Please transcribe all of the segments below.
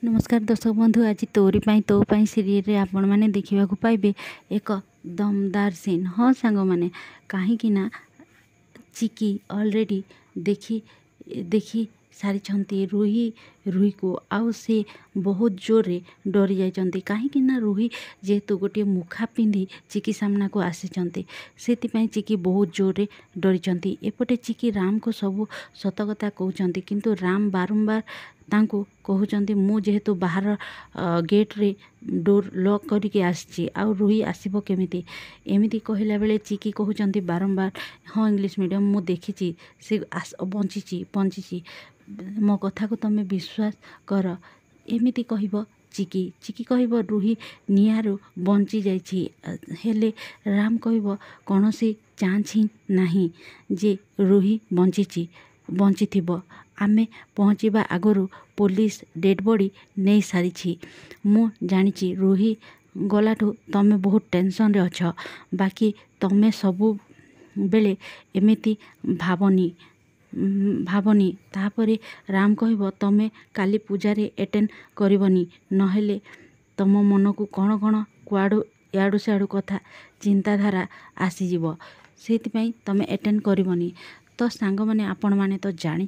नमस्कार दर्शक बंधु, आज तोरी पाई तो पाई सीरियल रे आपण माने देखिबा को पाइबे एक दमदार सीन। हाँ सांग माने कहीं ना चिकी ऑलरेडी देखी देखी सारी रुही को आउ से बहुत जोर रे डरी जाइछन्ती। कहीं ना रुही जेहेतु गोटे मुखा पिंधि चिकी सामना को आसी से चिकी बहुत जोर रे डरी। एपटे चिकी राम को सब सत कथा कहते किंतु राम बारंबार तांको कहते मु जेहेतु बाहर गेट रे डोर लॉक करके आसी आ रुही आसब केमिति एमिति कहला बेले चिकी कहते बारंबार हाँ इंग्लिश मीडियम मु देखी से बंची मो कथा को तमे विश्वास कर एमिति कहब चिकी कहब रुही निआरु बंची जाइछि। हेले राम कहब कौनसी चांस ही नहीं जे रुही बंची थिबो। आमे पहुँचवा आगरू पुलिस डेड बॉडी नहीं सारी मु जानी रुही गलाठू तमे बहुत टेंशन रे अछ। बाकी तमे सबु बेले एमिति भावनी तापरे राम कहब तमे काली पूजारे एटेंड करबनी नहेले तम मन को कौन कौन कुआड़ू याड़ू सियाड़ू कथा चिंताधारा आसीजिव से तमे एटेंड करबनी। तो सांग माने आपण माने तो जानी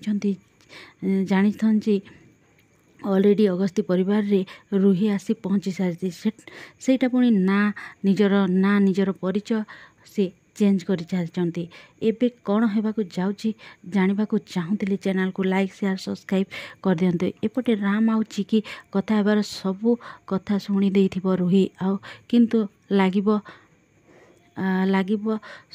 ऑलरेडी अगस्ती परिवार रे रुही आसी पहुँची सारी सेटा पुणी ना निजर परिचय से चेंज कर सारी। एबे कौन होबाकू जाउची जानिबाकू चाहूतिले चैनल को लाइक शेयर सब्सक्राइब कर दियंतु। एपटे राम आउ चिकी कथा हेबार सबू कथा शुणी देइथिबो रुही आउ किंतु लागिबो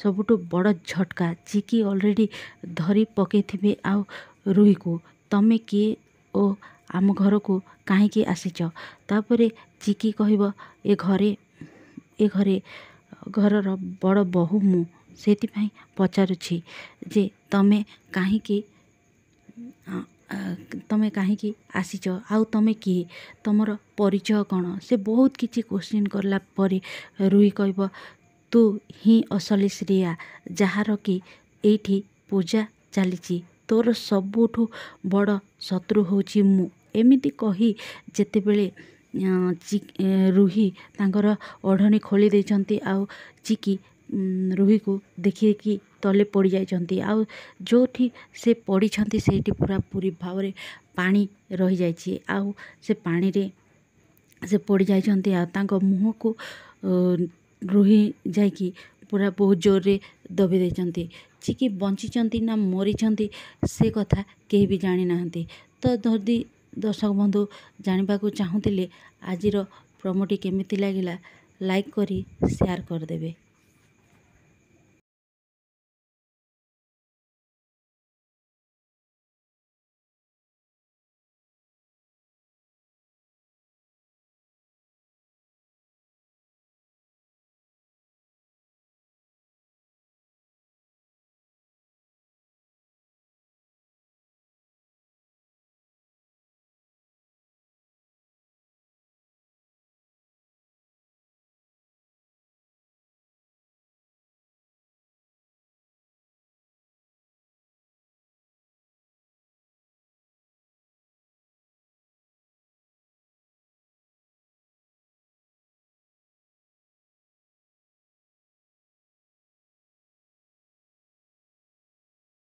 सबुठु बड़ झटका। चिकी ऑलरेडी धरी पकेइथिबे आउ रुही को तमे किए ओ आम घर को कहीं आसीच। तापरे चिकी कहब ए घरे घरर बड़ बहु मु सेतिपाई पचारुछि जे तमे कहीं आसीच आउ तमे किए तमर परिचय कौन से बहुत किछि क्वेश्चन करला परे रुही कहब तू ही असली श्रेया जार कि एठी पूजा चली तोर सबुठु बड़ शत्रु होची मु एमिति कही जेतेबेले रुही तांकर ओढ़नी खोली देइचंती आउ चिकी रुही को देखिकी तले पड़ जाइचंती आउ जोठी से पड़ीछंती सेठी पूरा पूरी भावरे पानी रही जाइछि आउ से पानी रे से पड़ जाइचंती आ तांको मुह को रुही जाइकी पूरा बहुत जोर रे दबी देइचंती। चिकी बंचिचंती ना मरीचंती से कथा केही भी जानी नाहंती। तो जदि दर्शक बंधु जानिबाकू चाहूतिले आजिर प्रोमोटी केमिति लागिला लाइक करी शेयर कर देबे।